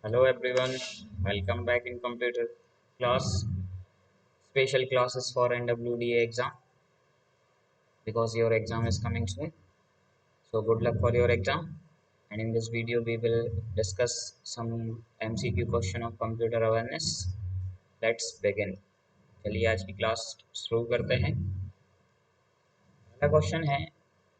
Hello everyone, welcome back in computer class. Special classes for NWDA exam because your exam is coming soon. So good luck for your exam. And in this video we will discuss some MCQ question of computer awareness. Let's begin. चलिए आज की class शुरू करते हैं। पहला question है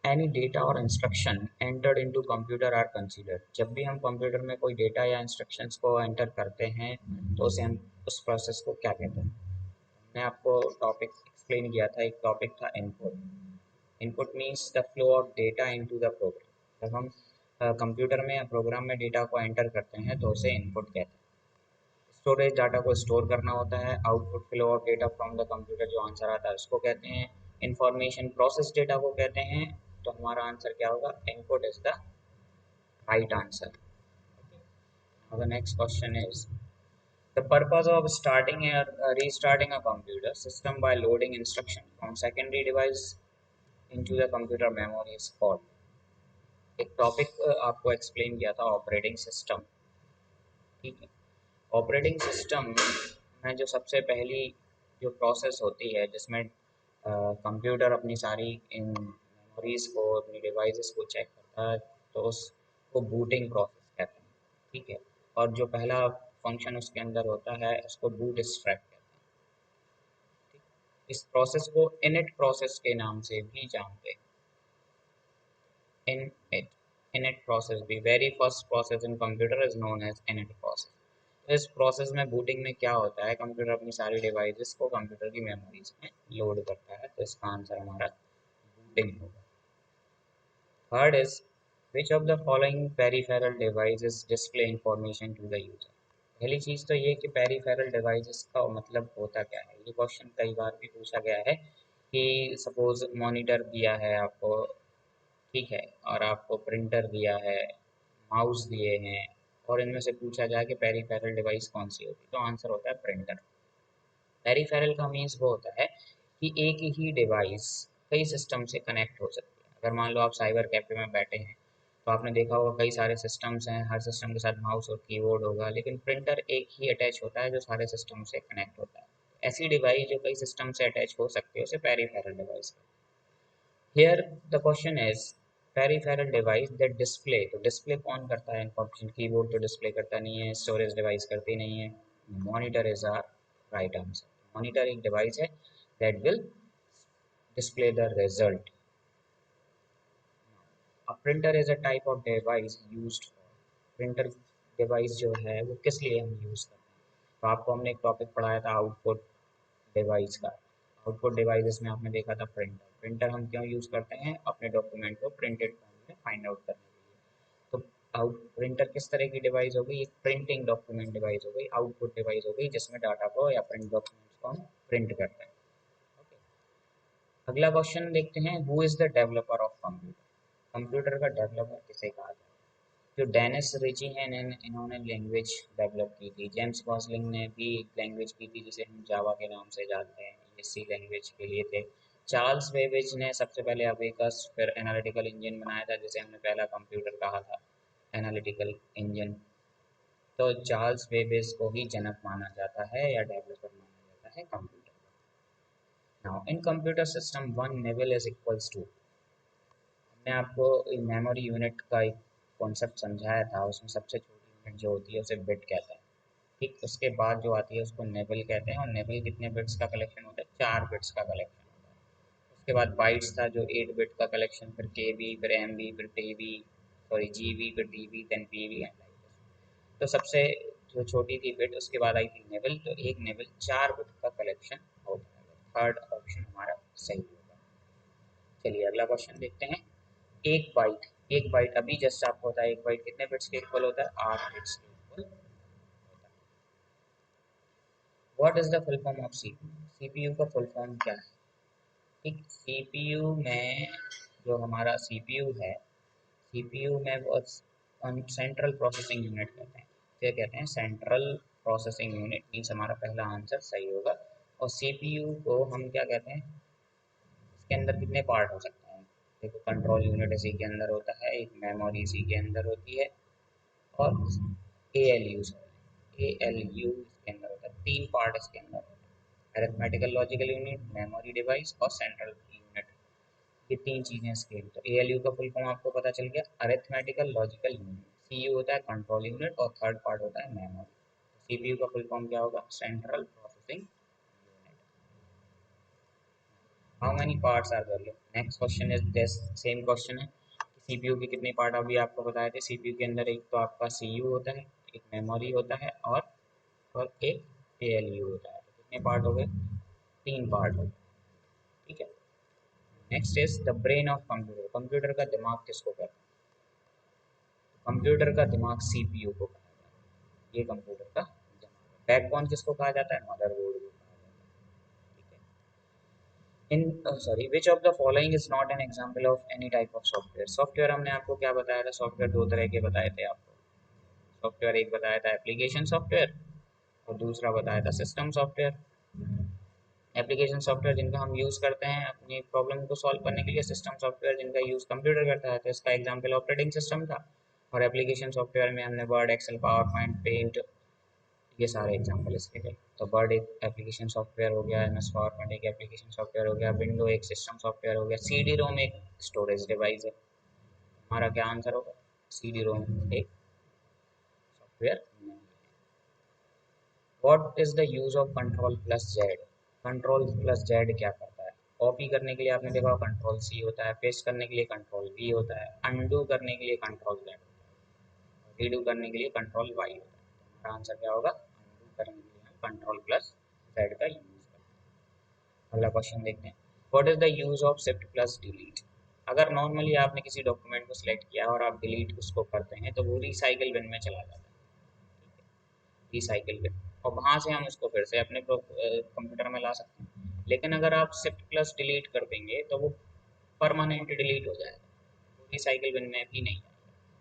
any data और instruction entered into computer are considered. जब भी हम कंप्यूटर में कोई डेटा या इंस्ट्रक्शंस को एंटर करते हैं तो उसे हम उस प्रोसेस को क्या कहते हैं। मैं आपको टॉपिक एक्सप्लेन किया था। एक टॉपिक था input. Input means the flow of data into the program. जब हम कंप्यूटर में या प्रोग्राम में डेटा को एंटर करते हैं तो उसे इनपुट कहते हैं। स्टोरेज डाटा को स्टोर करना होता है। Output flow of data from the computer, जो आंसर आता है उसको कहते हैं। इंफॉर्मेशन प्रोसेस डेटा को कहते हैं। तो हमारा आंसर क्या होगा? Input is the right answer. Now the next question is the purpose of starting or restarting a computer system by loading instruction from secondary device into the computer memory is called। एक topic आपको explain किया था, operating system. ठीक है, operating system में जो सबसे पहली जो प्रोसेस होती है जिसमें कंप्यूटर अपनी सारी इन मेमोरीज को, अपनी डिवाइसेस को चेक करता है, तो उसको बूटिंग प्रोसेस कहते हैं। ठीक है, और जो पहला फंक्शन उसके अंदर होता है उसको बूट स्ट्रैप कहते हैं। इस प्रोसेस को इनिट प्रोसेस के नाम से भी जानते हैं। Init init process, the very first process in computer is known as init process. तो इस प्रोसेस में बूटिंग में क्या होता है, कंप्यूटर अपनी सारी डिवाइसेस को कंप्यूटर की मेमोरीज में लोड करता है। तो इसका आंसर हमारा बूटिंग होगा। Third is which of the following peripheral devices display information to the user. पहली चीज तो ये कि पेरिफेरल डिवाइसेस का मतलब होता क्या है। ये क्वेश्चन कई बार भी पूछा गया है कि सपोज मॉनिटर दिया है आपको, ठीक है, और आपको प्रिंटर दिया है, माउस दिए हैं, और इनमें से पूछा जाए कि पेरिफेरल डिवाइस कौन सी होती है, तो आंसर होता है प्रिंटर। पेरिफेरल का मीन्स वो होता है कि एक ही डिवाइस कई सिस्टम से कनेक्ट हो सकती है। अगर मान लो आप साइबर कैफे में बैठे हैं तो आपने देखा होगा कई सारे सिस्टम्स हैं, हर सिस्टम के साथ माउस और कीबोर्ड होगा, लेकिन प्रिंटर एक ही अटैच होता है जो सारे सिस्टम से कनेक्ट होता है। ऐसी डिवाइस जो कई सिस्टम से अटैच हो सकती है उसे peripheral device. Here the question is peripheral device that display. तो डिस्प्ले कौन करता है इंफॉर्मेशन? कीबोर्ड तो डिस्प्ले करता नहीं है, स्टोरेज डिवाइस करती नहीं है। Monitor is are right answer. Monitor एक डिवाइस है that will display the result. A printer is a type of device used for। Printer device जो है वो किस लिए हम यूज़ करते हैं? तो आपको हमने एक टॉपिक पढ़ाया था आउटपुट डिवाइस का। आउटपुट डिवाइसेस में आपने देखा था प्रिंटर। प्रिंटर हम क्यों यूज़ करते हैं? अपने डॉक्यूमेंट को प्रिंटेड फॉर्म में फाइंड आउट करने के लिए। तो आउट प्रिंटर किस तरह की डिवाइस हो गई? एक प्रिंटिंग डॉक्यूमेंट डिवाइस हो गई, आउटपुट डिवाइस हो गई, जिसमें डाटा को या प्रिंट डॉक्यूमेंट्स को हम प्रिंट करते हैं। ओके, अगला क्वेश्चन देखते हैं, who is the developer of computer. Computer का डेवलपर किसे कहा जाता है? जो डेनिस रिची हैं इन्होंने लैंग्वेज डेवलप की थी। जेम्स गॉसलिंग ने भी एक लैंग्वेज की थी जिसे हम जावा के नाम से जानते हैं, ये सी लैंग्वेज के लिए थे। चार्ल्स बेबेज ने सबसे पहले अबेकस फिर एनालिटिकल इंजन बनाया था, जिसे हमने पहला कंप्यूटर कहा था, एनालिटिकल इंजन। तो चार्ल्स बेबेज को ही जनक माना जाता है या डेवलपर माना जाता है computer. Now in computer system one nibble is equals to. हमने आपको मेमोरी यूनिट का एक कॉन्सेप्ट समझाया था, उसमें सबसे छोटी यूनिट जो होती है उसे बिट कहते हैं। ठीक, उसके बाद जो आती है उसको नेबल कहते हैं, और नेबल कितने बिट्स का कलेक्शन होता है? 4 बिट्स का कलेक्शन होता है। उसके बाद बाइट्स था जो 8 बिट का कलेक्शन, फिर के बी, फिर एम बी, फिर T B, sorry G B, फिर D B, then P B and like this. तो सबसे जो छोटी थी बिट, उसके बाद आई थी नेबल। तो एक नेबल 4 बिट का कलेक्शन होता है। थर्ड ऑप्शन हमारा सही होगा। चलिए अगला क्वेश्चन देखते हैं। एक बाइट, एक बाइट अभी जस्ट आपको होता है, एक बाइट कितने बिट्स के इक्वल होता है? 8 बिट्स के इक्वल होता है। What is the full form of CPU? CPU का फुल फॉर्म क्या है? ठीक, सीपीयू में जो हमारा सीपीयू है, सीपीयू में वो सेंट्रल प्रोसेसिंग यूनिट कहते हैं। क्या कहते हैं? सेंट्रल प्रोसेसिंग यूनिट मीन्स हमारा पहला आंसर सही होगा। और सीपीयू को हम क्या कहते हैं? इसके अंदर कितने पार्ट हो सकते हैं? देखो, कंट्रोल यूनिट इसी के अंदर होता है, एक मेमोरी इसी के अंदर होती है, और ALU ALU इसके अंदर होता है, 3 पार्ट इसके अंदर होता है, arithmetical logical unit, memory device और सेंट्रल यूनिट। ये 3 चीजें इसके। तो ALU का फुल फॉर्म आपको पता चल गया, अरिथमेटिकल लॉजिकल यूनिट। CU होता है कंट्रोल यूनिट और थर्ड पार्ट होता है मेमोरी। CPU का फुल फॉर्म क्या होगा, central processing unit. How many parts are there? Next question is this, same question है। CPU के कितने पार्ट अभी आपको बताए थे। CPU के अंदर एक तो आपका CU होता है, एक मेमोरी होता है और एक ALU होता है। तो कितने पार्ट हो गए, 3 पार्ट हो गए। ठीक है। Next is the brain of computer. Computer का दिमाग किसको कहते हैं? कंप्यूटर का दिमाग CPU को कहा जाता है। ये कंप्यूटर का दिमाग। बैकबोन किसको कहा जाता है? मदरबोर्ड को कहा जाता है। ठीक है। इन sorry, which of the following is not an example of any type of software? Software हमने आपको क्या बताया था, सॉफ्टवेयर 2 तरह के बताए थे आपको। सॉफ्टवेयर एक बताया था एप्लीकेशन सॉफ्टवेयर और दूसरा बताया था सिस्टम सॉफ्टवेयर। एप्लीकेशन सॉफ्टवेयर जिनका हम यूज़ करते हैं अपनी प्रॉब्लम को सॉल्व करने के लिए, सिस्टम सॉफ्टवेयर जिनका यूज़ कंप्यूटर करता है। तो इसका एग्जांपल ऑपरेटिंग सिस्टम था। और एप्लीकेशन सॉफ्टवेयर में हमने Word, Excel, PowerPoint, Paint, ये सारे एग्जांपल इसके थे। तो वर्ड एक एप्लीकेशन सॉफ्टवेयर हो गया, MS पावर पॉइंट एक एप्लीकेशन सॉफ्टवेयर हो गया, विंडो एक सिस्टम सॉफ्टवेयर हो गया, CD रोम एक स्टोरेज डिवाइस है। हमारा क्या आंसर होगा, CD रोम एक सॉफ्टवेयर नहीं है। What is the use of control plus Z? Control plus Z क्या करता है? कॉपी करने के लिए आपने देखा कंट्रोल C होता है, पेस्ट करने के लिए कंट्रोल V होता है, अनडू करने के लिए कंट्रोल Z होता है, रीडू करने के लिए कंट्रोल Y होता है। तो हमारा आंसर क्या होगा, अनडू करने के लिए हम कंट्रोल प्लस Z का यूज करते हैं। अगला क्वेश्चन देखते हैं, what is the use of shift plus delete? अगर नॉर्मली आपने किसी डॉक्यूमेंट को सिलेक्ट किया और आप डिलीट उसको करते हैं तो वो रिसाइकिल बिन में चला जाता है, रिसाइकिल बिन, और वहाँ से हम उसको फिर से अपने कंप्यूटर में ला सकते हैं। लेकिन अगर आप शिफ्ट प्लस डिलीट कर देंगे तो वो परमानेंट डिलीट हो जाएगा, वो रिसाइकिल बिन में भी नहीं आएगा।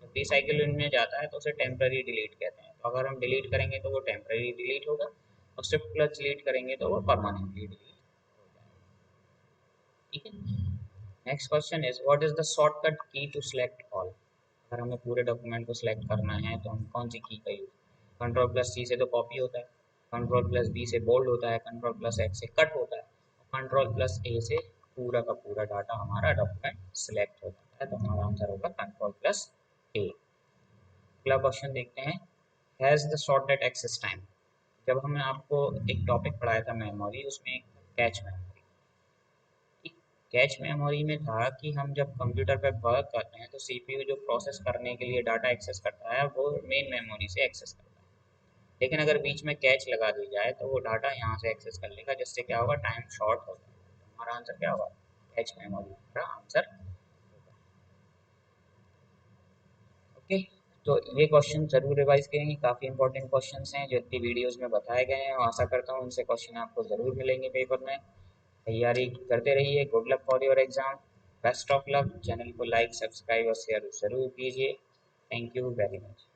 जब रिसाइकिल बिन में जाता है तो उसे टेम्प्रेरी डिलीट कहते हैं। तो अगर हम डिलीट करेंगे तो वो टेम्प्रेरी डिलीट होगा और शिफ्ट प्लस डिलीट करेंगे तो वो परमानेंटली डिलीट हो जाएगा। ठीक है। Next question is, what is the shortcut की टू सिलेक्ट ऑल? अगर हमें पूरे डॉक्यूमेंट को सिलेक्ट करना है तो हम कौन सी की का यूज? कंट्रोल प्लस C से तो कॉपी होता है, कंट्रोल प्लस B से बोल्ड होता है, कंट्रोल प्लस X से कट होता है, कंट्रोल प्लस A से पूरा का पूरा डाटा हमारा डॉक्यूमेंट सिलेक्ट हो जाता है। तो हमारा आंसर होगा कंट्रोल प्लस A। अगला क्वेश्चन देखते हैं, has the shortcut access time? जब हमने आपको एक टॉपिक पढ़ाया था मेमोरी, उसमें एक कैच मेमोरी। कैच मेमोरी में था कि हम जब कंप्यूटर पर वर्क करते हैं तो CPU जो प्रोसेस करने के लिए डाटा एक्सेस करता है वो मेन मेमोरी से एक्सेस करता है। लेकिन अगर बीच में कैच लगा दी जाए तो वो डाटा यहाँ से एक्सेस कर लेगा, जिससे क्या होगा, टाइम शॉर्ट हो जाएगा। तो हमारा आंसर क्या होगा, कैच मेमोरी हमारा आंसर होगा। ओके। तो ये क्वेश्चन जरूर रिवाइज करेंगे, काफ़ी इंपॉर्टेंट क्वेश्चंस हैं जो इतनी वीडियोस में बताए गए हैं, और आशा करता हूँ उनसे क्वेश्चन आपको ज़रूर मिलेंगे पेपर में। तैयारी करते रहिए। Good luck for your exam. Best of luck. Channel को लाइक, सब्सक्राइब और शेयर जरूर कीजिए। Thank you very much.